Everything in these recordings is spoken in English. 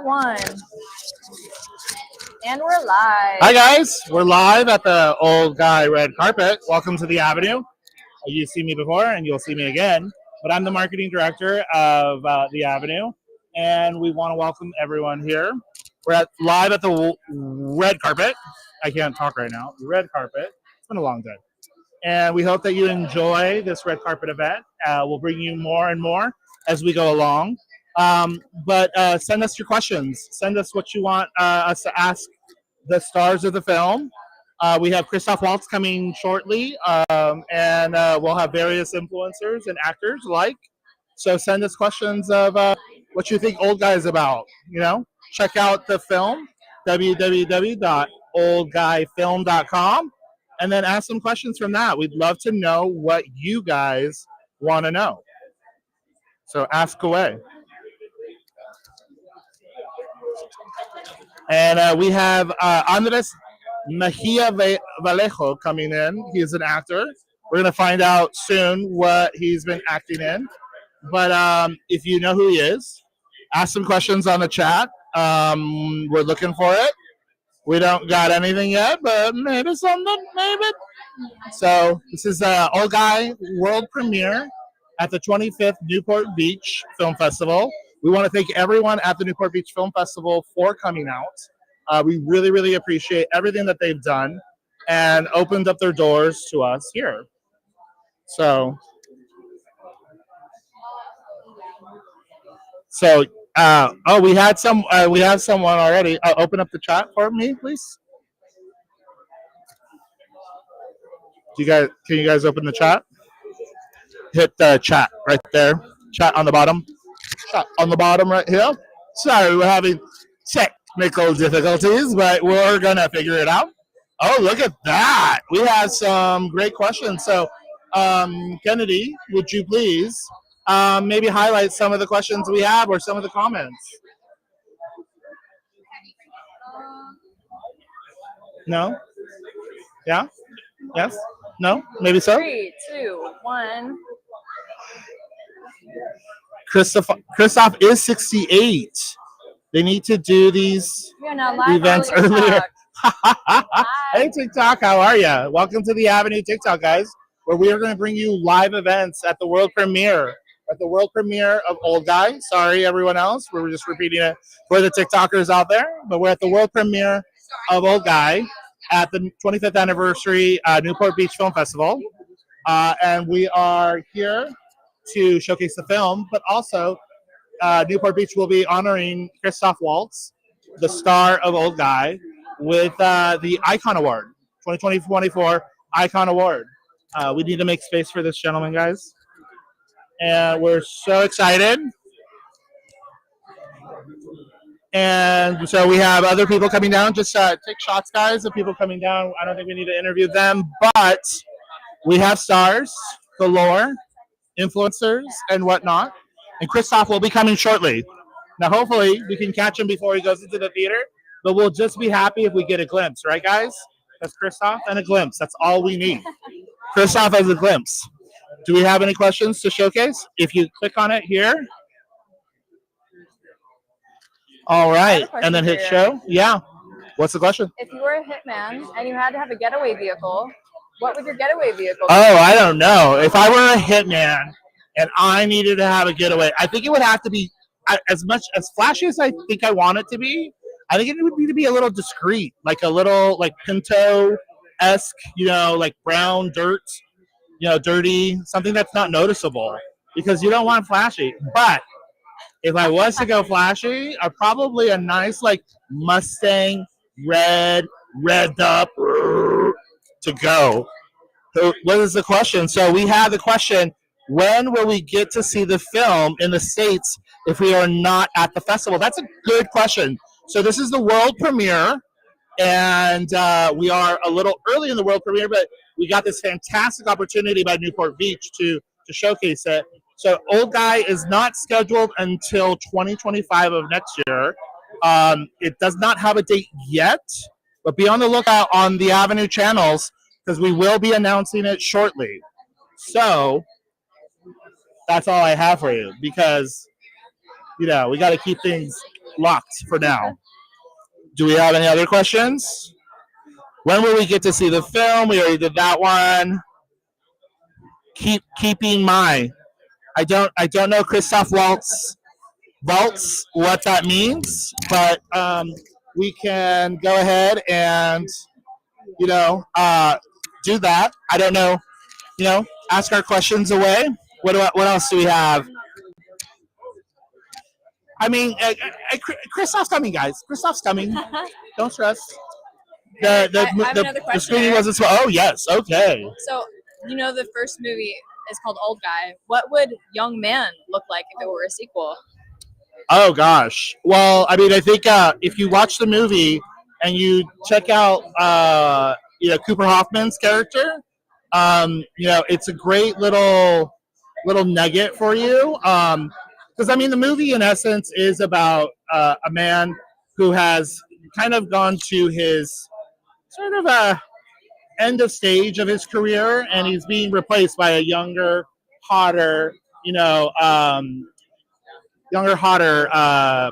1. And we're live. Hi guys, we're live at the Old Guy Red Carpet. Welcome to the Avenue. You've seen me before and you'll see me again, but I'm the marketing director of the Avenue, and we want to welcome everyone here. We're live at the Red Carpet. I can't talk right now. The Red Carpet. It's been a long day. And we hope that you enjoy this Red Carpet event. We'll bring you more and more as we go along. But send us your questions. Send us what you want us to ask the stars of the film. We have Christoph Waltz coming shortly, and we'll have various influencers and actors alike. So send us questions of what you think Old Guy is about. You know, check out the film, www.oldguyfilm.com, and then ask some questions from that. We'd love to know what you guys want to know. So ask away. And we have Andres Mejia Vallejo coming in. He's an actor. We're going to find out soon what he's been acting in. But if you know who he is, ask some questions on the chat. We're looking for it. We don't got anything yet, but maybe something, maybe. So this is Old Guy world premiere at the 25th Newport Beach Film Festival. We want to thank everyone at the Newport Beach Film Festival for coming out. We really, really appreciate everything that they've done and opened up their doors to us here. So we have someone already. Open up the chat for me, please. Can you guys open the chat? Hit the chat right there. Chat on the bottom. Chat on the bottom right here. Sorry, we're having technical difficulties, but we're gonna figure it out. Oh, look at that! We have some great questions. So, Kennedy, would you please maybe highlight some of the questions we have or some of the comments? No? Yeah? Yes? No? Maybe so? 3, 2, 1. Christoph is 68. They need to do these events earlier. Hey, TikTok, how are you? Welcome to the Avenue TikTok, guys, where we are going to bring you live events at the world premiere. At the world premiere of Old Guy. Sorry, everyone else. We were just repeating it for the TikTokers out there. But we're at the world premiere of Old Guy at the 25th anniversary Newport Beach Film Festival. And we are here to showcase the film, but also Newport Beach will be honoring Christoph Waltz, the star of Old Guy, with the Icon Award, 2024 Icon Award. We need to make space for this gentleman, guys. And we're so excited. And so we have other people coming down. Just take shots, guys, of people coming down. I don't think we need to interview them, but we have stars galore, influencers, and whatnot. And Christoph will be coming shortly. Now, hopefully, we can catch him before he goes into the theater, but we'll just be happy if we get a glimpse, right, guys? That's Christoph and a glimpse. That's all we need. Christoph has a glimpse. Do we have any questions to showcase? If you click on it here. All right, and then hit show. Yeah. What's the question? If you were a hitman and you had to have a getaway vehicle, what would your getaway vehicle be? Oh, I don't know. If I were a hitman and I needed to have a getaway, I think it would have to be as flashy as I think I want it to be. I think it would need to be a little discreet, like a little like Pinto-esque, like brown dirt, dirty, something that's not noticeable, because you don't want flashy. But if I was to go flashy, probably a nice like Mustang revved up to go. So what is the question? So we have the question, when will we get to see the film in the States if we are not at the festival? That's a good question. So this is the world premiere, and we are a little early in the world premiere, but we got this fantastic opportunity by Newport Beach to showcase it. So Old Guy is not scheduled until 2025 of next year. It does not have a date yet, but be on the lookout on the Avenue channels because we will be announcing it shortly. So that's all I have for you, because we got to keep things locked for now. Do we have any other questions? When will we get to see the film? We already did that one. Keeping my. I don't know Christoph Waltz what that means, but we can go ahead and do that. I don't know. Ask our questions away. What else do we have? I mean, Christoph's coming, guys. Christoph's coming. Don't stress. I have another The question, screening Eric. wasn't. Oh yes, okay. So, the first movie is called Old Guy. What would Young Man look like if it were a sequel? Oh gosh. Well, I mean, I think if you watch the movie and you check out, Cooper Hoffman's character, it's a great little nugget for you. Because I mean, the movie in essence is about a man who has kind of gone to his sort of end of stage of his career, and he's being replaced by a younger, hotter,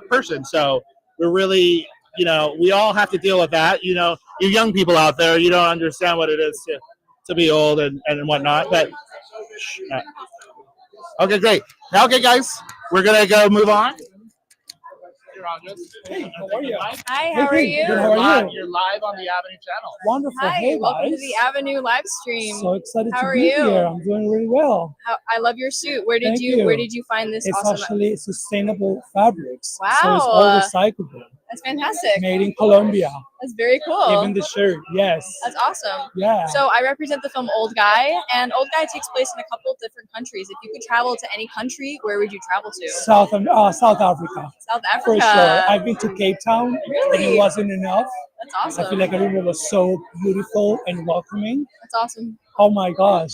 person. So we're really, we all have to deal with that. You young people out there, you don't understand what it is to be old and whatnot. But okay, great. Now, okay, guys, we're gonna go move on. Hey, how are you? Hi, how are you? Good, how are you? You're live on the Avenue channel. Wonderful. Hi, Hey, welcome guys. to the Avenue live stream. So excited How to are be you? here. I'm doing really well. I love your suit. Where did Thank you you. Where did you find this It's awesome? actually sustainable fabrics. So it's Wow. all recyclable. That's fantastic. Made in Colombia. That's very cool. Even the shirt, yes. That's awesome. Yeah. So I represent the film Old Guy, and Old Guy takes place in a couple of different countries. If you could travel to any country, where would you travel to? South Africa. South Africa. For sure. I've been to Cape Town, but Really? it wasn't enough. That's awesome. I feel like everyone was so beautiful and welcoming. That's awesome. Oh my gosh.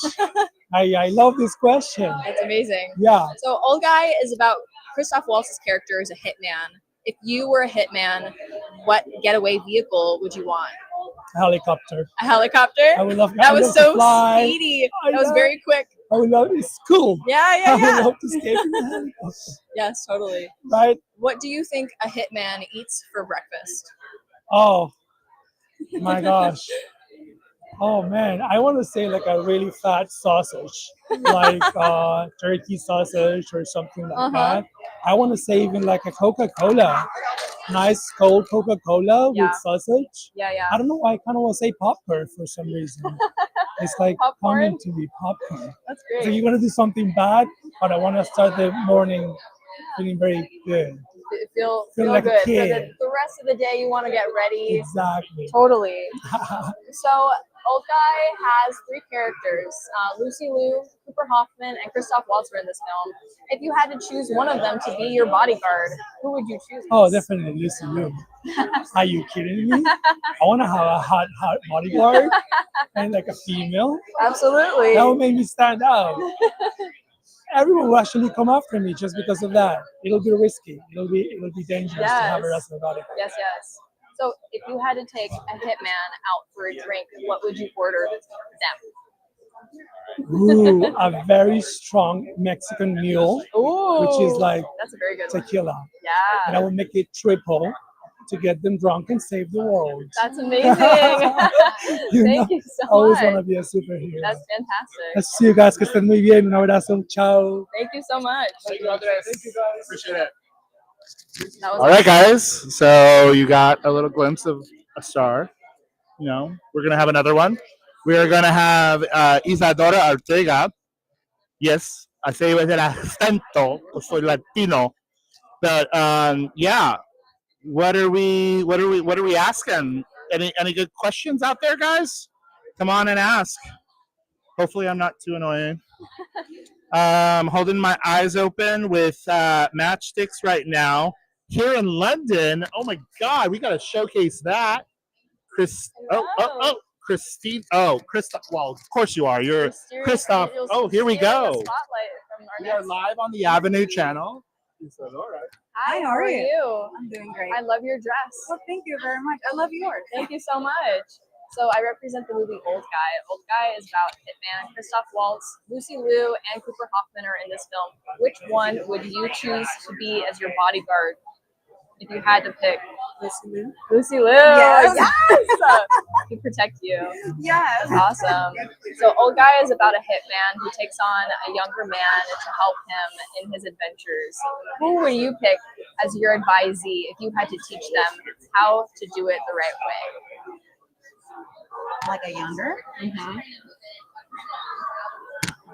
I love this question. That's amazing. Yeah. So Old Guy is about Christoph Waltz's character as a hitman. If you were a hitman, what getaway vehicle would you want? A helicopter. A helicopter? I would love That I would was love so to fly. speedy. I That was know. very quick. I would love it's cool. Yeah, I yeah, would yeah. love to escape in a helicopter. Yes, totally. Right? What do you think a hitman eats for breakfast? Oh my gosh. Oh man, I want to say like a really fat sausage, like turkey sausage or something like that. I want to say even like a Coca-Cola, nice cold Coca-Cola Yeah. with sausage. Yeah, yeah. I don't know why I kind of want to say popcorn for some reason. It's like Popcorn? coming to me, popcorn. That's So great. you're gonna do something bad, but I want to start the morning feeling very good. Feel Feel like a good. kid. So the rest of the day you want to get ready. Exactly. Totally. So Old Guy has three characters. Lucy Liu, Cooper Hoffman, and Christoph Waltz were in this film. If you had to choose one of them to be your bodyguard, who would you choose? Oh, definitely Lucy Liu. Are you kidding me? I want to have a hot bodyguard and like a female. Absolutely. That would make me stand out. Everyone will actually come after me just because of that. It'll be risky. It'll be dangerous to have her Yes. as a bodyguard. Yes, yes. So if you had to take a hitman out for a drink, what would you order them? Ooh, a very strong Mexican mule, Ooh. which is like That's a very good one. tequila. And I Yeah. would make it triple to get them drunk and save the world. That's amazing. You know, Thank you so I always want to much. be a superhero. That's fantastic. Let's see you guys. Que estén muy bien. Un abrazo. Ciao. Thank you so much. Thank you, Andres. Appreciate it. That was All right, guys. So you got a little glimpse of a star. We're gonna have another one. We are gonna have Isadora Ortega. Yes, I say it with el acento, because soy Latino. But yeah, what are we asking? Any good questions out there, guys? Come on and ask. Hopefully, I'm not too annoying. Holding my eyes open with matchsticks right now. Here in London, oh my God, we got to showcase that. Christine. Oh, Christoph. Well, of course you are. You're Christoph. Oh, here we go. Spotlight from our We are guest. live on the Avenue channel. Isadora. Hi, How how are are you? you? I'm doing great. I love your dress. Well, thank you very much. I love yours. Thank you so much. So I represent the movie Old Guy. Old Guy is about hitman Christoph Waltz, Lucy Liu, and Cooper Hoffman are in this film. Which one would you choose to be as your bodyguard? If you had to pick Lucy Liu. Lucy Liu, Yes. to protect you. Yes. Awesome. So Old Guy is about a hitman who takes on a younger man to help him in his adventures. Who would you pick as your advisee if you had to teach them how to do it the right way? Like a younger? Mm-hmm.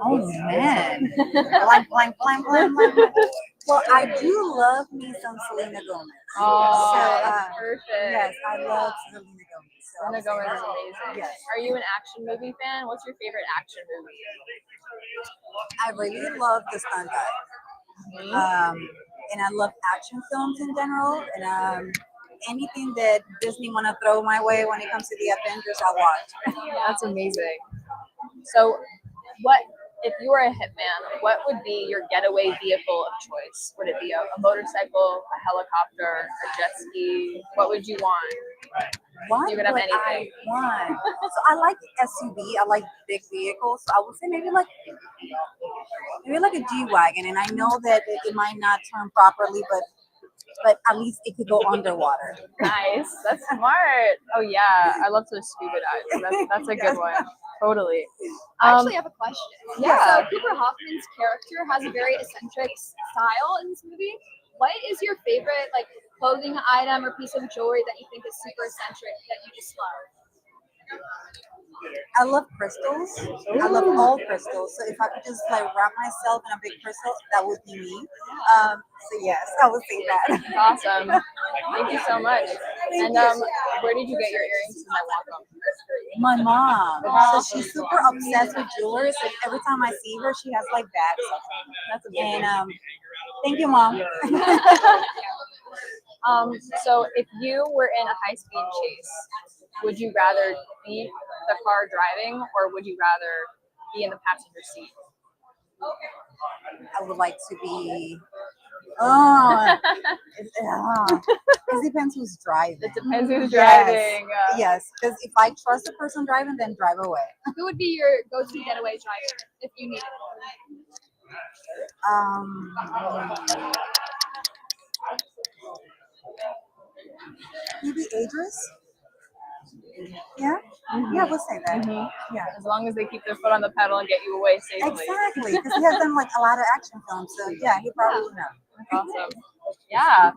Oh man. Blank. Well, I do love me some Selena Gomez. Oh, So, that's perfect. Yes, I love Selena Gomez. So Selena Gomez is amazing. Yes. Are you an action movie fan? What's your favorite action movie? I really love The Stunt Guy. Mhm. And I love action films in general. And anything that Disney want to throw my way when it comes to the Avengers, I'll watch. That's amazing. So, what if you were a hitman? What would be your getaway vehicle of choice? Would it be a motorcycle, a helicopter, a jet ski? What would you want? What You could have would anything. I want? So I like SUV. I like big vehicles. So I would say maybe like a G-Wagon. And I know that it might not turn properly, but at least it could go underwater. Nice. That's smart. Oh yeah, I love to scuba dive. So that's a good one. Totally. I actually have a question. Yeah. So Cooper Hoffman's character has a very eccentric style in this movie. What is your favorite like clothing item or piece of jewelry that you think is super eccentric that you just love? I love crystals. I love all crystals. So if I could just like wrap myself in a big crystal, that would be me. So yes, I would say that. Awesome. Thank you so much. And where did you get your earrings? And I want them. My mom. So she's super obsessed with jewelry. So every time I see her, she has like bags. That's amazing. And thank you, Mom. So if you were in a high speed chase, would you rather be the car driving or would you rather be in the passenger seat? I would like to be. Oh, it depends who's driving. It depends who's Yes. driving. Yes, because if I trust the person driving, then drive away. Who would be your go-to getaway driver if you needed Maybe Idris. Yeah, we'll say that. Mhm. Yeah, As long as they keep their foot on the pedal and get you away safely. exactly. Because he has done like a lot of action films, so yeah, he probably would know. Awesome. Yeah.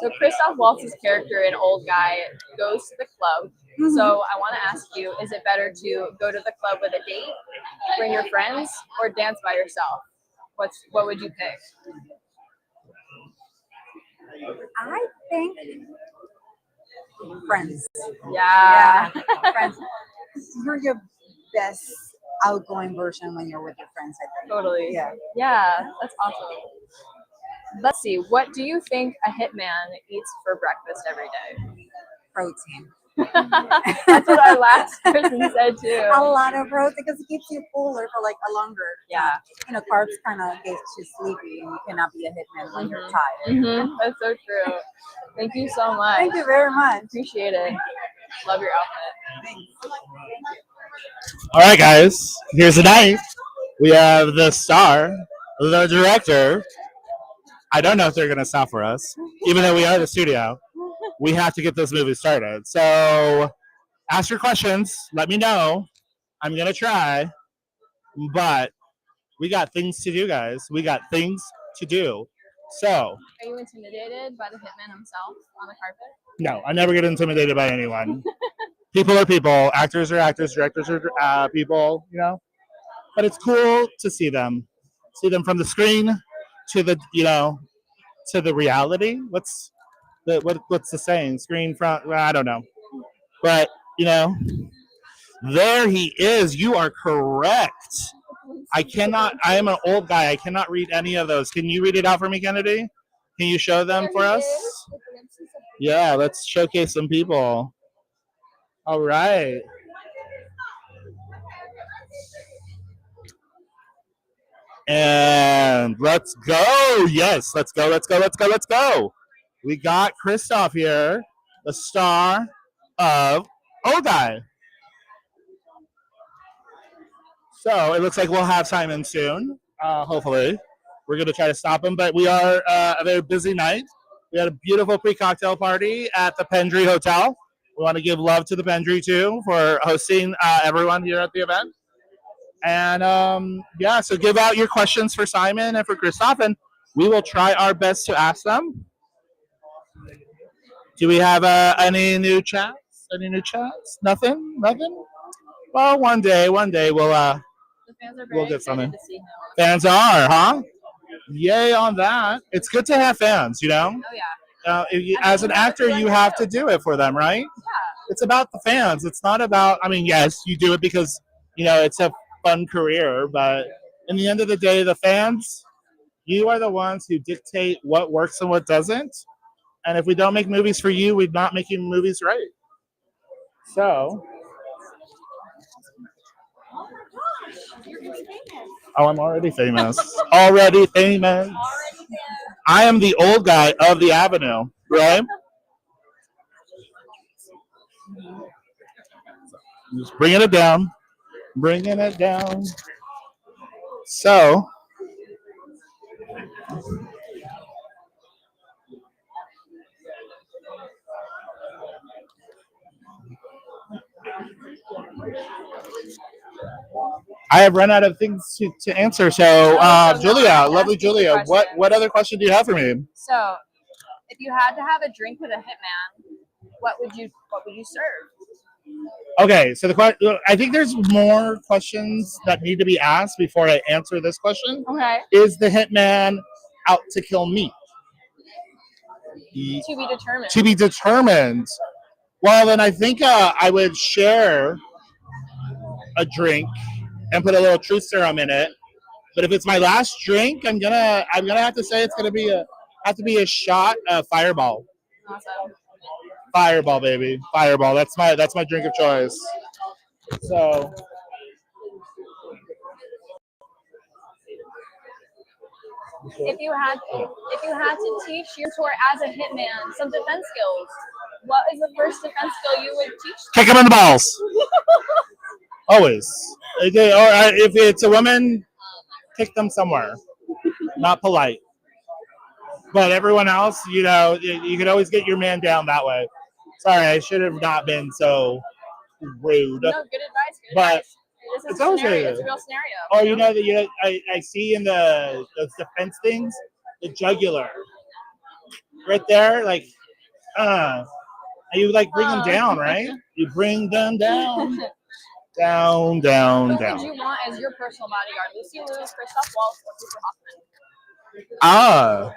So Christoph Waltz's character in Old Guy goes to the club. So I want to ask you, is it better to go to the club with a date, bring your friends, or dance by yourself? What would you pick? I think friends. Yeah. Friends. You're your best outgoing version when you're with your friends, I think. Totally. Yeah. Yeah, that's awesome. Let's see. What do you think a hitman eats for breakfast every day? Protein. That's what our last person said too. A lot of protein because it keeps you fuller for like a longer Yeah. time. Carbs kind of get you sleepy and you cannot be a hitman when you're tired. That's so true. Thank you so much. Thank you very much. Appreciate it. Love your outfit. Thanks. All right, guys. Here's the night. We have the star, the director. I don't know if they're going to stop for us, even though we are the studio. We have to get this movie started. So ask your questions. Let me know. I'm going to try. But we got things to do, guys. We got things to do. So. Are you intimidated by the hitman himself on the carpet? No, I never get intimidated by anyone. People are people. Actors are actors. Directors are people, But it's cool to see them. See them from the screen to the, to the reality. What's the saying? Screen front? Well, I don't know. But, there he is. You are correct. I am an old guy. I cannot read any of those. Can you read it out for me, Kennedy? Can you show them for us? Yeah, let's showcase some people. All right. And let's go. Yes, let's go. We got Christoph here, the star of Old Guy. So it looks like we'll have Simon soon, hopefully. We're going to try to stop him, but we are a very busy night. We had a beautiful pre-cocktail party at the Pendry Hotel. We want to give love to the Pendry too for hosting everyone here at the event. And yeah, so give out your questions for Simon and for Christoph, and we will try our best to ask them. Do we have any new chats? Any new chats? Nothing? Nothing? Well, one day we'll The fans are very we'll get excited something. to see him. Fans are, huh? Yay on that. It's good to have fans, you know? Oh yeah. As an actor, you have to do it for them, right? Yeah. It's about the fans. It's not about, I mean, yes, you do it because, you know, it's a fun career, but in the end of the day, the fans, you are the ones who dictate what works and what doesn't. And if we don't make movies for you, we're not making movies right. So. Oh, I'm already famous. Already famous. I am the old guy of the Avenue, right? Just bringing it down. Bringing it down. So. I have run out of things to answer. So, Julia, lovely Julia, what other question do you have for me? So, if you had to have a drink with a hitman, what would you serve? Okay, so I think there's more questions that need to be asked before I answer this question. Okay. Is the hitman out to kill me? To be determined. To be determined. Well, then I think I would share a drink and put a little truth serum in it. But if it's my last drink, I'm gonna have to say it's gonna be a shot of Fireball. Awesome. Fireball, baby. Fireball. That's my drink of choice. So If you had to teach your tour as a hitman some defense skills, what is the first defense skill you would teach them? kick him in the balls. Always. Okay, or if it's a woman, kick them somewhere. Not polite. But everyone else, you know, you can always get your man down that way. Sorry, I should have not been so rude. No, good advice. Good But advice. This is it's a always scenario. a- It's a real scenario. Oh, you know that I see in those defense things, the jugular. Right there, like you like bring them down, right? You bring them down. Down, down, Who down. would you want as your personal bodyguard? Lucy Liu, Christoph Waltz, or Cooper Hoffman?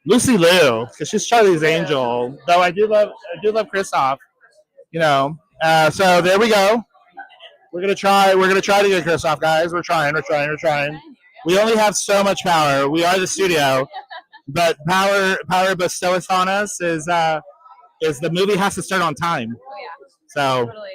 Lucy Liu, because she's Charlie's Angel. Though I do love Christoph. You know. So there we go. We're gonna try to get Christoph, guys. We're trying. We only have so much power. We are the studio, but power bestowed on us is the movie has to start on time. Oh yeah. So Totally.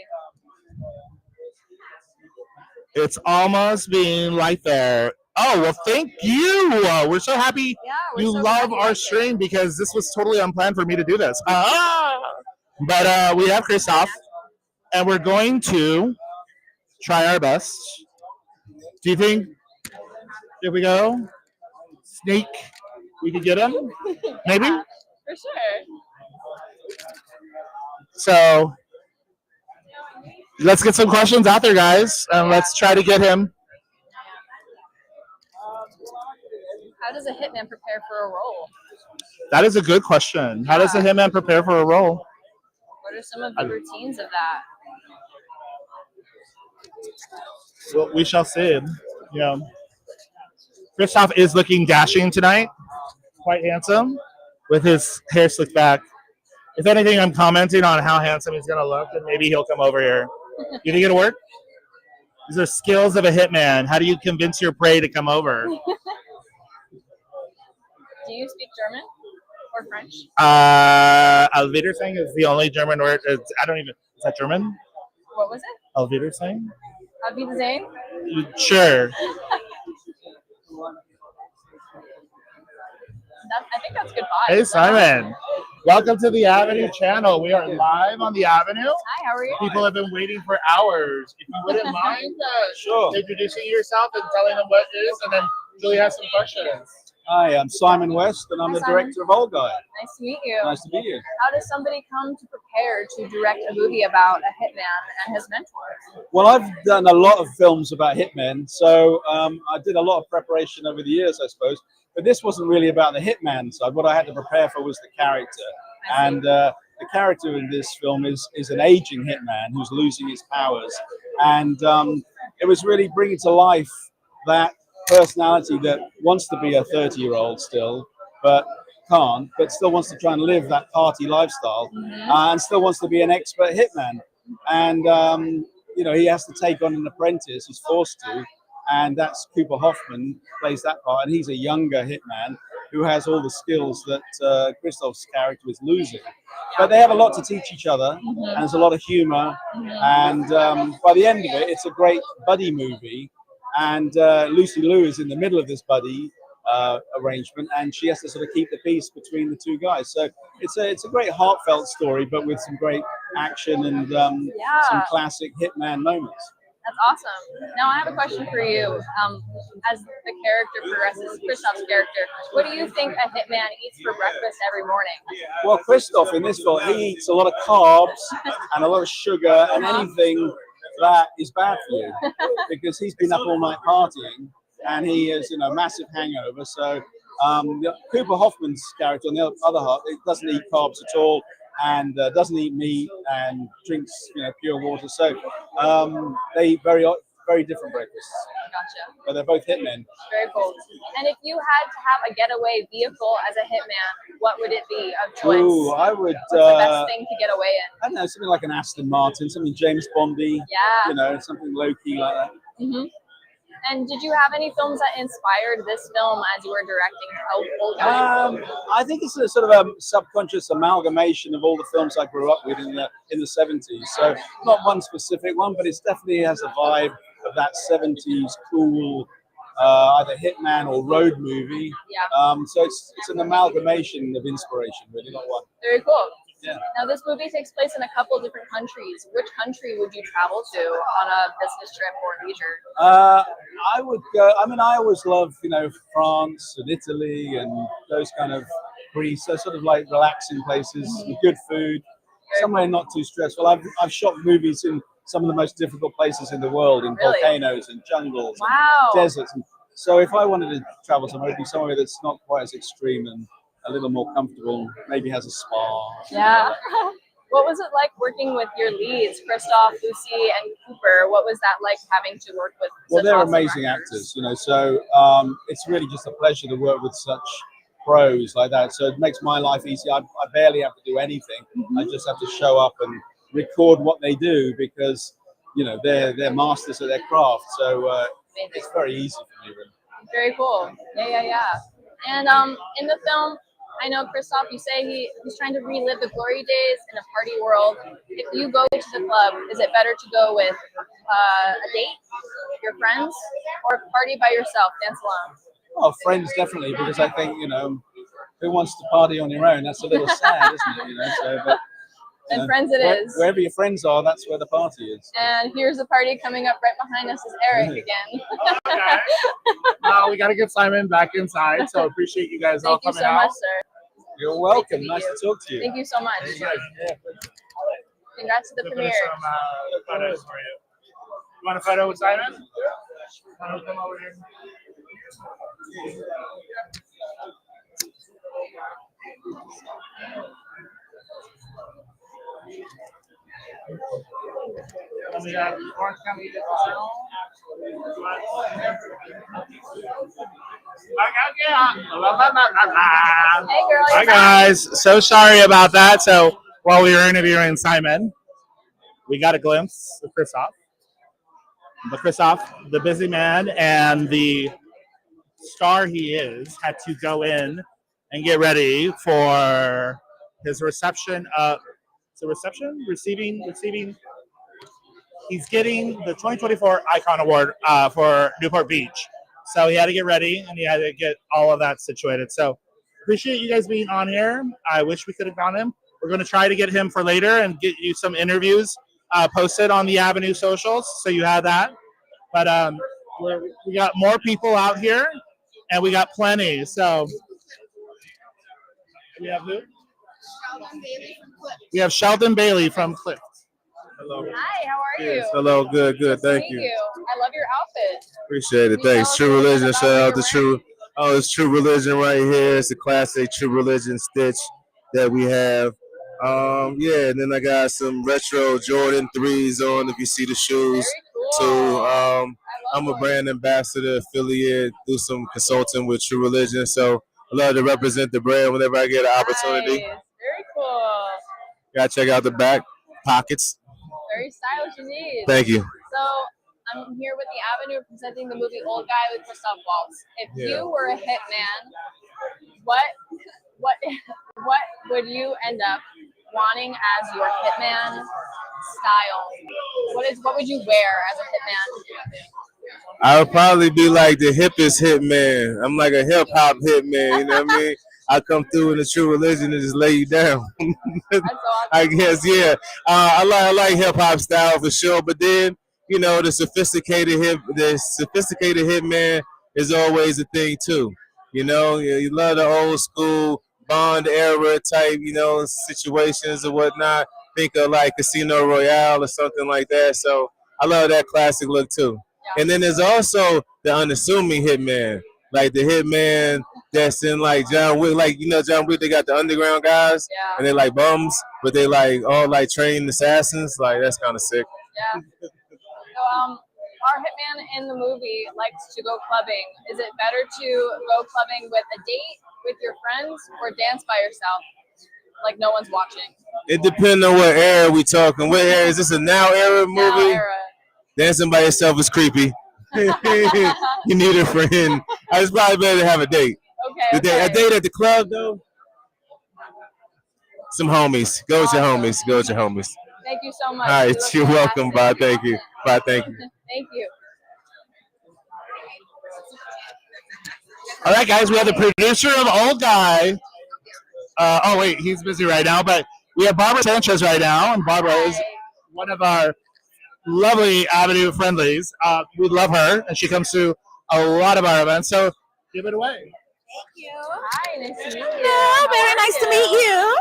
it's almost being right there. Oh, well, thank you. We're so happy Yeah, we're you so love glad our you stream because this was totally unplanned for me to do this. But we have Christoph, and we're going to try our best. Do you think if we go sneak, we could get him? Maybe? Yeah, for sure. So let's get some questions out there, guys, and let's try to get him. How does a hitman prepare for a role? That is a good question. How does a hitman prepare for a role? What are some of the routines of that? Well, we shall see. Yeah. Christoph is looking dashing tonight. Quite handsome with his hair slicked back. If anything, I'm commenting on how handsome he's going to look, and maybe he'll come over here. You think it'll work? These are skills of a hitman. How do you convince your prey to come over? Do you speak German or French? Alvidersang is the only German word. Is that German? What was it? Alvidersang? Auf Wiedersehen? Sure. I think that's goodbye. Hey, Simon. Welcome to the Avenue channel. We are live on the Avenue. Hi, how are you? People have been waiting for hours. If you wouldn't mind introducing yourself and telling them what it is, and then Julie has some questions. Hi, I'm Simon West, and I'm Hi, the Simon. director of Old Guy. Nice to meet you. Nice to meet you. How does somebody come to prepare to direct a movie about a hitman and his mentor? Well, I've done a lot of films about hitmen, so I did a lot of preparation over the years, I suppose. But this wasn't really about the hitman side. What I had to prepare for was the character. And the character in this film is an aging hitman who's losing his powers. And it was really bringing to life that personality that wants to be a 30-year-old still, but can't, but still wants to try and live that party lifestyle, and still wants to be an expert hitman. And he has to take on an apprentice. He's forced to, and that's Cooper Hoffman plays that part. And he's a younger hitman who has all the skills that Christoph's character is losing. But they have a lot to teach each other, and there's a lot of humor. And by the end of it, it's a great buddy movie. And Lucy Liu is in the middle of this buddy arrangement, and she has to sort of keep the peace between the two guys. So it's a great heartfelt story, but with some great action and some classic hitman moments. That's awesome. Now I have a question for you. As the character progresses, Christoph's character, what do you think a hitman eats for breakfast every morning? Well, Christoph in this film, he eats a lot of carbs and a lot of sugar and anything that is bad for you, because he's been up all night partying and he has massive hangover. So Cooper Hoffman's character on the other half, it doesn't eat carbs at all and doesn't eat meat and drinks pure water. So they eat very different breakfasts. Gotcha. But they're both hitmen. Very cool. And if you had to have a getaway vehicle as a hitman, what would it be of choice? Ooh, I would. What's the best thing to get away in? I don't know, something like an Aston Martin, something James Bondy. Yeah. Something low key like that. Mm-hmm. And did you have any films that inspired this film as you were directing Old Guy? I think it's a sort of a subconscious amalgamation of all the films I grew up with in the 70s. So not one specific one, but it definitely has a vibe of that 70s cool either hitman or road movie. Yeah. So it's an amalgamation of inspiration, really, not one. Very cool. Yeah. Now this movie takes place in a couple different countries. Which country would you travel to on a business trip or leisure? I would go. I mean, I always love France and Italy and those kind of Greece. So sort of like relaxing places with good food, somewhere not too stressful. I've shot movies in some of the most difficult places in the world, in volcanoes and jungles, and deserts. And so if I wanted to travel somewhere, it'd be somewhere that's not quite as extreme and a little more comfortable, maybe has a spa. Yeah. What was it like working with your leads, Christoph, Lucy, and Cooper? What was that like having to work with such they're awesome amazing actors, so it's really just a pleasure to work with such pros like that. So it makes my life easy. I barely have to do anything. I just have to show up and record what they do because, they're masters at their craft. So it's very easy for me, really. Very cool. Yeah. And in the film, I know, Christoph, you say he's trying to relive the glory days in a party world. If you go to the club, is it better to go with a date, your friends, or party by yourself, dance alone? Oh, friends, definitely, because I think, who wants to party on your own? That's a little sad, isn't it? And friends it is. Wherever your friends are, that's where the party is. And here's the party coming up right behind us is Eric again. Okay. We got to get Simon back inside, so appreciate you guys all Thank you coming so out. much, sir. You're welcome. meet Nice you. to talk to you. Thank you so much. Congrats to the We'll premiere. finish some photos for you. You want a photo with Simon? Come over here. We got Orange County Digital. Hey, girl. Hi guys, so sorry about that. So while we were interviewing Simon, we got a glimpse of Christoph. But Christoph, the busy man and the star he is, had to go in and get ready for his reception of receiving. He's getting the 2024 Icon Award for Newport Beach. So he had to get ready and he had to get all of that situated. So appreciate you guys being on here. I wish we could have gotten him. We're going to try to get him for later and get you some interviews posted on the Avenue socials. So you have that. But we got more people out here. and we got plenty. So we have who? We have Sheldon Bailey from Cliff. Hello. Hi, how are you? Yes, hello. Good. Nice to Thank meet you. I love your outfit. Appreciate it. Can you Thanks. tell us True a little Religion. bit Shout about out what to you're True. Oh, it's True Religion right here. It's a classic True Religion stitch that we have. Yeah, and then I got some retro Jordan 3s on if you see the shoes Very too. cool. I love I'm a those. brand ambassador affiliate, do some consulting with True Religion. So I love to represent the brand whenever I get an opportunity. Nice. Very cool. Gotta check out the back pockets. Very stylish indeed. Thank you. So I'm here with the Avenue presenting the movie Old Guy with Christoph Waltz. If Yeah. you were a hitman, what what would you end up wanting as your hitman style? What would you wear as a hitman? I would probably be like the hippest hitman. I'm like a hip hop hitman. You know what I mean? I come through in the True Religion and just lay you down. That's awesome. I guess, yeah. I like hip hop style for sure. But then, you know, the sophisticated hitman is always a thing too. You know, you love the old school Bond era type, you know, situations or whatnot. Think of like Casino Royale or something like that. So I love that classic look too. Yeah. And then there's also the unassuming hitman, like the hitman that's in like John Wick, like you know John Wick. They got the underground guys, Yeah. and they like bums, but they like all like trained assassins. Like that's kind of sick. Yeah. So our hitman in the movie likes to go clubbing. Is it better to go clubbing with a date, with your friends, or dance by yourself, like no one's watching? It depends on what era we talking. What era is this? A now era movie? Now era. Dancing by yourself is creepy. You need a friend. It's probably better to have a date. Okay. A date at the club though. Some homies. Go with your homies. Go with your homies. Thank you so much. All right, You look you're welcome. fantastic. Bye. Thank you. Bye. Thank you. Thank you. All right, guys, we have the producer of Old Guy. Oh, wait, he's busy right now, but we have Barbara Sanchez right now, and Barbara is one of our lovely Avenue friendlies. We love her, and she comes to a lot of our events, so give it away. Thank you. Hi, nice to meet you. Hello, very nice to meet you.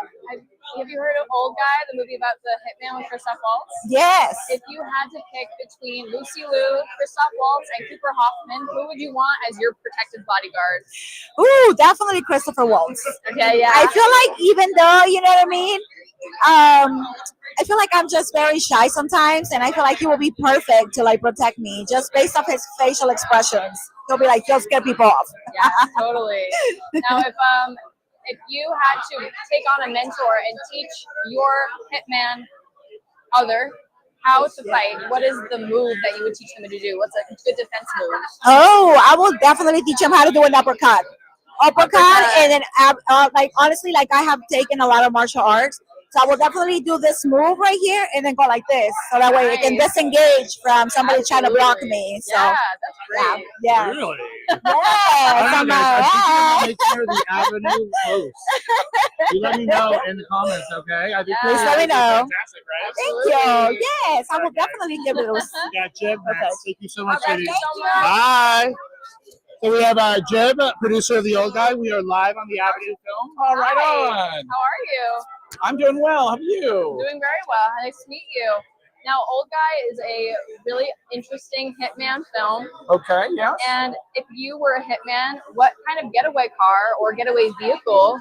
Have you heard of Old Guy, the movie about the hitman with Christoph Waltz? Yes. If you had to pick between Lucy Liu, Christoph Waltz, and Cooper Hoffman, who would you want as your protective bodyguard? Ooh, definitely Christopher Waltz. Okay, yeah. I feel like even though, you know what I mean? I feel like I'm just very shy sometimes, and I feel like he will be perfect to like protect me just based off his facial expressions. He'll be like, he'll scare people off. Yeah, totally. Now, if you had to take on a mentor and teach your hitman how to fight, what is the move that you would teach them to do? What's a good defense move? Oh, I will definitely teach him how to do an uppercut. And then like honestly, like I have taken a lot of martial arts, so I will definitely do this move right here and then go like this, so that way it can disengage from somebody trying to block me. So Yeah, that's great. yeah. Really? Yes, I I'm don't know, guys. I think like, you're gonna make her the Avenue host. You let me know in the comments, okay? I think Please let me know. Fantastic, right? thank you. Yes, I will definitely give it a Yeah, Jim, Max, thank you so much, Okay, ladies. thank you so much. Bye. So we have Jim, producer of The Old Guy. We are live on the Avenue Film. All right, Hi. on. How are you? I'm doing well. How are you? Doing very well. Nice to meet you. Now, Old Guy is a really interesting hitman film. Okay, yeah. And if you were a hitman, what kind of getaway car or getaway vehicle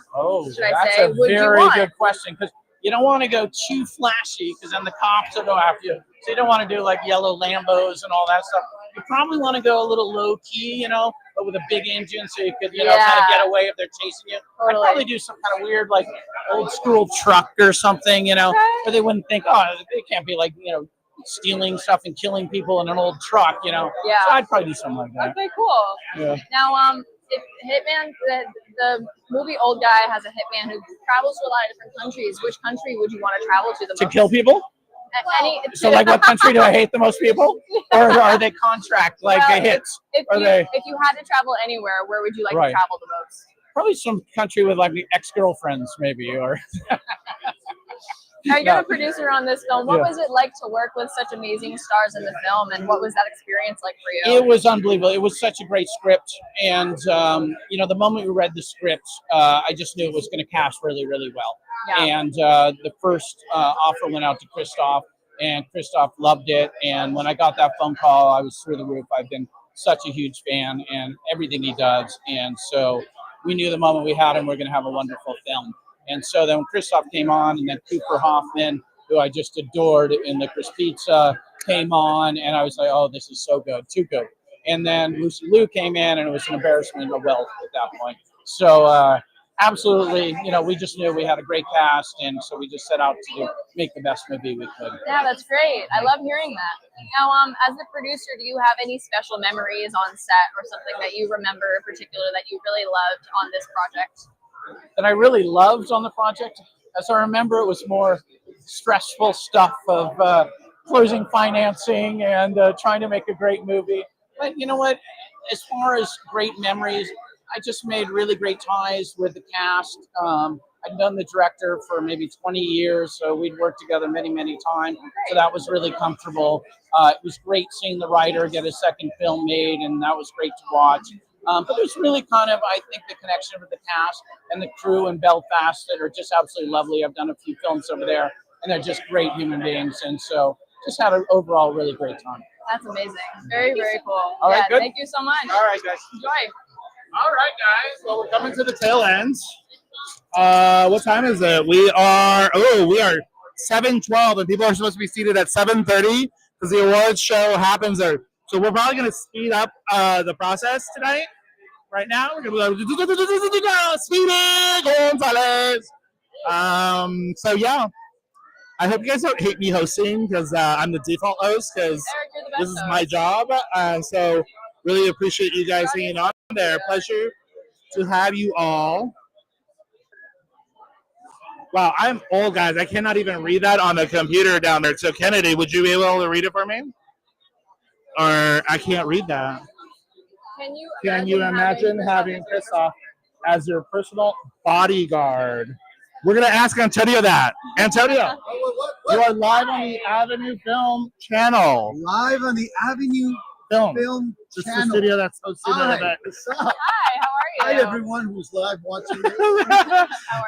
should I that's say, a would you very want? good question, because you don't want to go too flashy, because then the cops will go after you. So you don't want to do like yellow Lambos and all that stuff. You probably want to go a little low key, you know, but with a big engine, so you could, you know, kind of get away if they're chasing you. I'd probably do some kind of weird, like old school truck or something, you know, where they wouldn't think, oh, they can't be like, you know, stealing stuff and killing people in an old truck, you know. Yeah. So I'd probably do something like that. Okay, cool. Yeah. Now, if Hitman, the movie Old Guy has a hitman who travels to a lot of different countries, which country would you want to travel to the most? To kill people? So, like, what country do I hate the most people? Or are they contract, like, Well, hits? If Are you, they if you had to travel anywhere, where would you like to Right. travel the most? probably some country with, like, ex-girlfriends, maybe, or... You're a producer on this film. What was it like to work with such amazing stars in the film, and what was that experience like for you? It was unbelievable. It was such a great script, and the moment we read the script, I just knew it was going to cast really, really well. Yeah. And the first offer went out to Christoph, and Christoph loved it. And when I got that phone call, I was through the roof. I've been such a huge fan and everything he does, and so we knew the moment we had him, we're going to have a wonderful film. And so then when Christoph came on, and then Cooper Hoffman, who I just adored in Licorice Pizza, came on, and I was like, oh, this is so good, too good. And then Lucy Liu came in, and it was an embarrassment of wealth at that point. So absolutely, we just knew we had a great cast, and so we just set out to make the best movie we could. Yeah, that's great. I love hearing that. Now, as a producer, do you have any special memories on set or something that you remember in particular that you really loved on this project? That I really loved on the project. As I remember, it was more stressful stuff of closing financing and trying to make a great movie. But you know what? As far as great memories, I just made really great ties with the cast. I'd done the director for maybe 20 years, so we'd worked together many, many times. So that was really comfortable. It was great seeing the writer get a second film made, and that was great to watch. But there's really kind of, I think, the connection with the cast and the crew in Belfast that are just absolutely lovely. I've done a few films over there, and they're just great human beings. And so just had an overall really great time. That's amazing. Very, very cool. All right, good. Thank you so much. All right, guys. Enjoy. All right, guys. Well, we're coming to the tail end. What time is it? We are 7:12, and people are supposed to be seated at 7:30 because the awards show happens there. So we're probably going to speed up the process tonight. Right now, we're going to be like, Speedy Gonzalez. So yeah, I hope you guys don't hate me hosting because I'm the default host because this is my job. So really appreciate you guys hanging on there. Pleasure to have you all. Wow, I'm old, guys. I cannot even read that on the computer down there. So Kennedy, would you be able to read it for me? Or I can't read that. Can you imagine having Christoph as your personal bodyguard? We're going to ask Antonio that. Antonio, you are live on the Avenue Film channel. Live on the Avenue Film Channel. This is the studio that's hosting the event. Hi, how are you? Hi, everyone who's live watching this.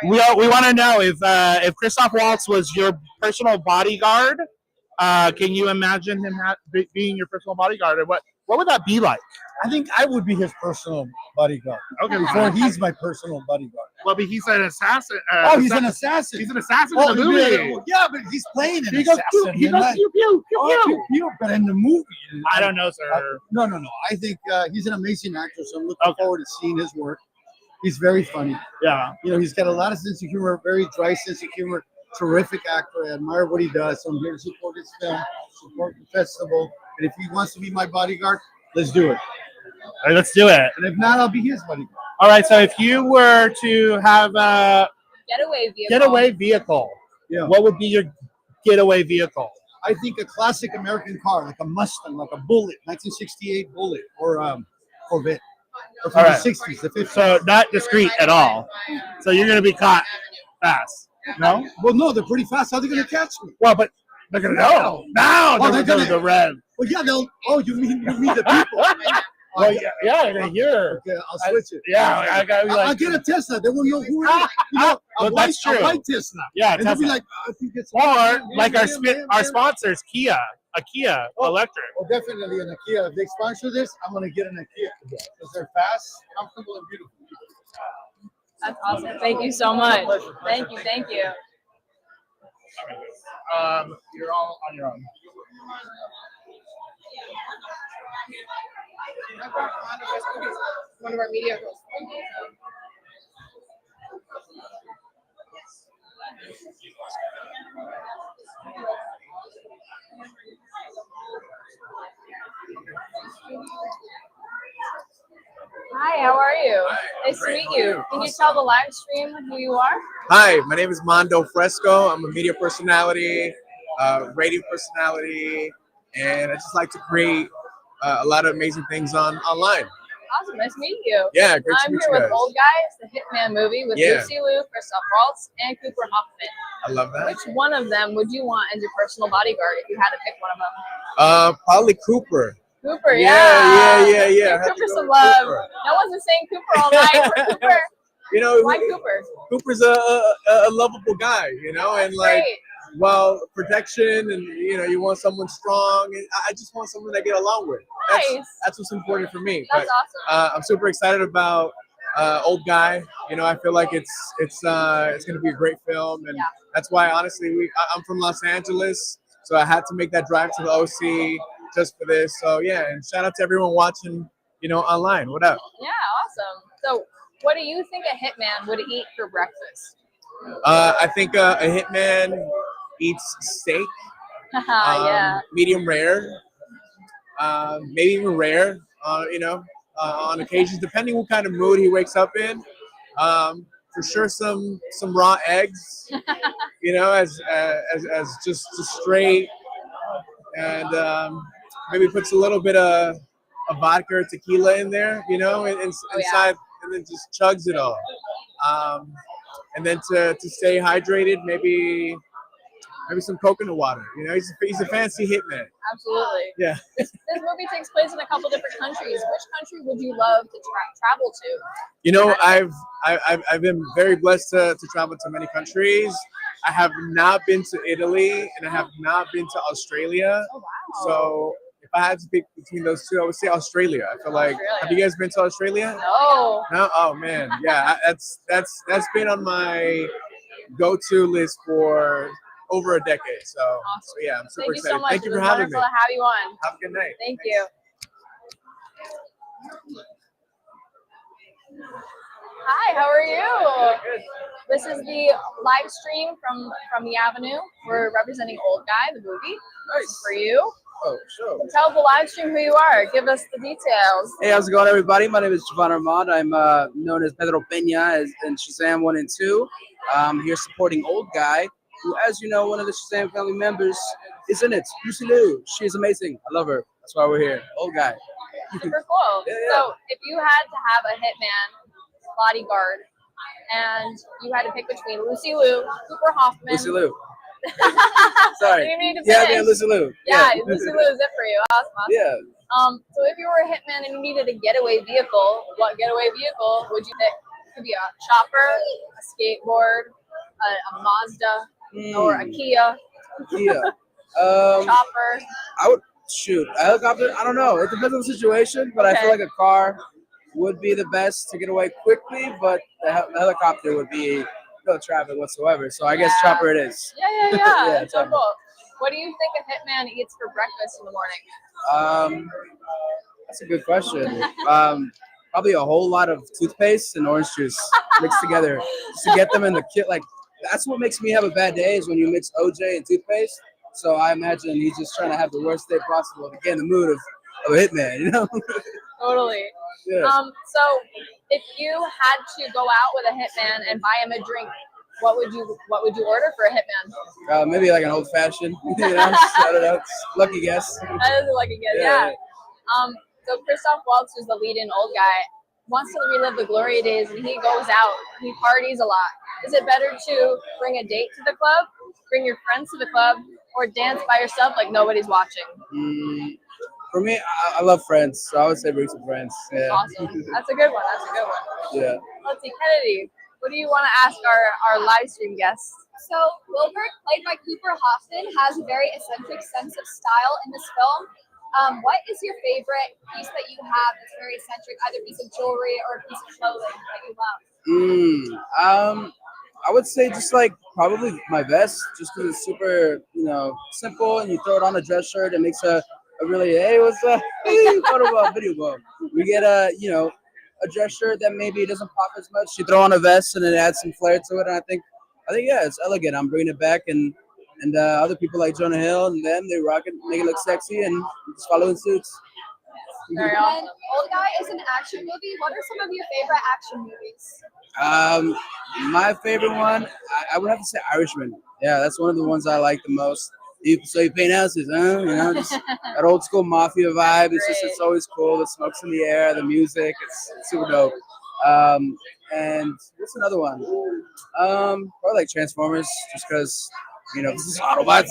We want to know if Christoph Waltz was your personal bodyguard, can you imagine him being your personal bodyguard? Or what would that be like? I think I would be his personal bodyguard. Okay, before he's my personal bodyguard. Well, but he's an assassin. He's an assassin. He's an assassin in the movie. Yeah, but he's playing an He goes assassin. pew, pew, pew, pew, pew. But in the movie, I don't know, sir. No. I think he's an amazing actor, so I'm looking forward to seeing his work. He's very funny. Yeah. He's got a lot of sense of humor, very dry sense of humor. Terrific actor. I admire what he does. So I'm here to support his film, support the festival. And if he wants to be my bodyguard, let's do it. All right, let's do it. And if not, I'll be his bodyguard. All right, so if you were to have a getaway vehicle, what would be your getaway vehicle? I think a classic American car, like a Mustang, like a Bullitt, 1968 Bullitt, or Corvette. Or from the 60s, the 50s. So not discreet at all. So you're going to be caught fast. No? Well, no, they're pretty fast. How are they going to catch me? Well, but they're going to know. Now they're going to the red. Well, yeah, they'll. Oh, you mean the people? Well, yeah, they're here. Okay, I'll switch it. Yeah, I'll get a Tesla. They won't know who it is. That's true. A white Tesla. Yeah, and they'll be like, I think it's. Or like our sponsors, Kia, a Kia electric. Well, definitely an Kia. If they sponsor this, I'm going to get an Kia because they're fast, comfortable, and beautiful. That's awesome. Thank you so much. Thank you. You're all on your own. One of our media girls. Hi, how are you? Nice to meet you. Can you tell the live stream who you are? Hi, my name is Mondo Fresco. I'm a media personality, radio personality, and I just like to create a lot of amazing things online. Awesome. Nice meeting you. Yeah, great to I'm meet here you with guys. Old Guy, it's the Hitman movie with Yeah. Lucy Liu, Christoph Waltz, and Cooper Hoffman. I love that. Which one of them would you want as your personal bodyguard if you had to pick one of them? Probably Cooper. Cooper, Yeah. Give I have to Cooper go some with love. Cooper. No one's been saying Cooper all night. Cooper. You know, Why Cooper? Cooper's a lovable guy, you know, and like, Great. well, protection, and you know, you want someone strong, and I just want someone that I get along with. Nice. That's what's important for me. That's awesome. I'm super excited about Old Guy. You know, I feel like it's going to be a great film, and that's why honestly, I'm from Los Angeles, so I had to make that drive to the OC just for this. So yeah, and shout out to everyone watching, you know, online. What up? Yeah, awesome. So, what do you think a hitman would eat for breakfast? I think a hitman eats steak, Yeah. medium rare, maybe even rare. You know, on occasions, depending what kind of mood he wakes up in. For sure, some raw eggs. You know, as just straight, and maybe puts a little bit of vodka or tequila in there. You know, inside, and then just chugs it all. And then to stay hydrated, maybe some coconut water. You know, he's a fancy hitman. Absolutely. Yeah. This movie takes place in a couple different countries. Which country would you love to travel to? You know, I've been very blessed to travel to many countries. I have not been to Italy, and I have not been to Australia. Oh wow. So if I had to pick between those two, I would say Australia. I feel like, have you guys been to Australia? No. No? Oh man, yeah. That's been on my go-to list for over a decade. So, so yeah, I'm super Thank you excited. so much. Thank you It for was having me. wonderful to have you on. Have a good night. Thank you. Hi, how are you? This is the live stream from the Avenue. We're representing Old Guy, the movie. Nice. For you. Oh, sure. Tell the live stream who you are. Give us the details. Hey, how's it going, everybody? My name is Javon Armand. I'm known as Pedro Peña in Shazam 1 and 2. I'm here supporting Old Guy, who, as you know, one of the Shazam family members is in it. Lucy Liu. She's amazing. I love her. That's why we're here. Old Guy. Super cool. Yeah. So, if you had to have a hitman bodyguard, and you had to pick between Lucy Liu, Cooper Hoffman. Lucy Liu. Sorry. You need to Yeah, finish. Lucy Liu. Yeah, Lucy Liu is it for you. Awesome. Yeah. So if you were a hitman and you needed a getaway vehicle, what getaway vehicle would you pick? It could be a chopper, a skateboard, a Mazda, or a Kia. Kia. Chopper. I would shoot a helicopter. I don't know. It depends on the situation, but I feel like a car would be the best to get away quickly. But the helicopter would be no traffic whatsoever. So I guess chopper it is. Yeah. Yeah, That's so cool. What do you think a hitman eats for breakfast in the morning? That's a good question. Probably a whole lot of toothpaste and orange juice mixed together just to get them in the kit. Like that's what makes me have a bad day is when you mix OJ and toothpaste. So I imagine he's just trying to have the worst day possible to get in the mood of a hitman, you know? Totally. Yeah. So if you had to go out with a hitman and buy him a drink, what would you order for a hitman? Maybe like an old fashioned. You know, I don't know. Lucky guess. That is a lucky guess. Yeah. So Christoph Waltz, who's the lead in Old Guy, wants to relive the glory days, and he goes out. He parties a lot. Is it better to bring a date to the club, bring your friends to the club, or dance by yourself like nobody's watching? For me, I love friends, so I would say bring some friends. Yeah. Awesome. That's a good one. Yeah. Let's see, Kennedy, what do you want to ask our live stream guests? So Wilbert, played by Cooper Hoffman, has a very eccentric sense of style in this film. What is your favorite piece that you have that's very eccentric, either piece of jewelry or a piece of clothing that you love? I would say just like probably my vest, just because it's super, simple, and you throw it on a dress shirt, it makes a really, hey, what's up? Hey, photo ball, video ball. We get a dress shirt that maybe doesn't pop as much. You throw on a vest and it adds some flair to it, and I think yeah, it's elegant. I'm bringing it back, and other people like Jonah Hill and them, they rock it, make it look sexy, and just follow in suits. Very awesome. Old Guy is an action movie. What are some of your favorite action movies? My favorite one, I would have to say Irishman. Yeah, that's one of the ones I like the most. So you paint houses, huh? You know, just that old school mafia vibe. It's always cool. The smoke's in the air, the music. It's super dope. And what's another one? Probably like Transformers, just because this is Autobots,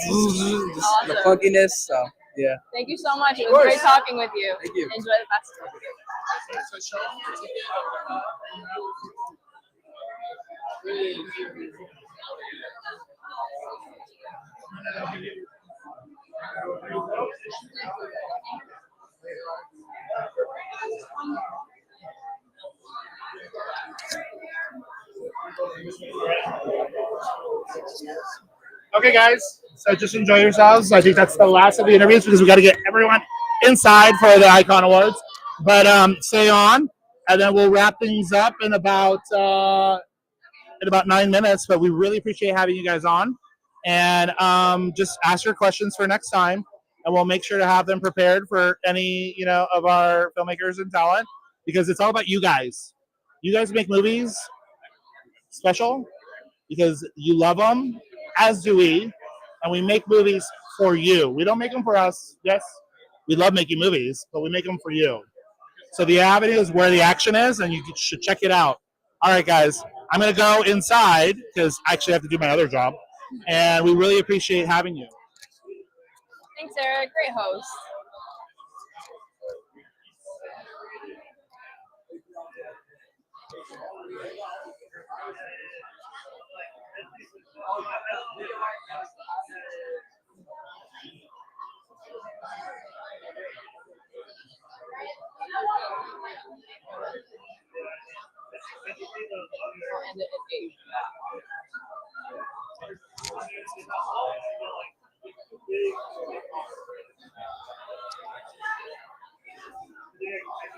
the funkiness. So yeah. Thank you so much. It was great talking with you. Thank you. Enjoy the festival. Okay, guys. So just enjoy yourselves. I think that's the last of the interviews because we got to get everyone inside for the Icon Awards. But stay on, and then we'll wrap things up in about 9 minutes. But we really appreciate having you guys on, and just ask your questions for next time, and we'll make sure to have them prepared for any of our filmmakers and talent because it's all about you guys. You guys make movies special because you love them, as do we, and we make movies for you. We don't make them for us. Yes, we love making movies, but we make them for you. So the avenue is where the action is, and you should check it out. All right, guys, I'm going to go inside because I actually have to do my other job, and we really appreciate having you. Thanks, Eric. Great host.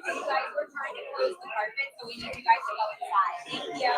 You guys, we're trying to close the carpet, so we need you guys to go inside. Thank you.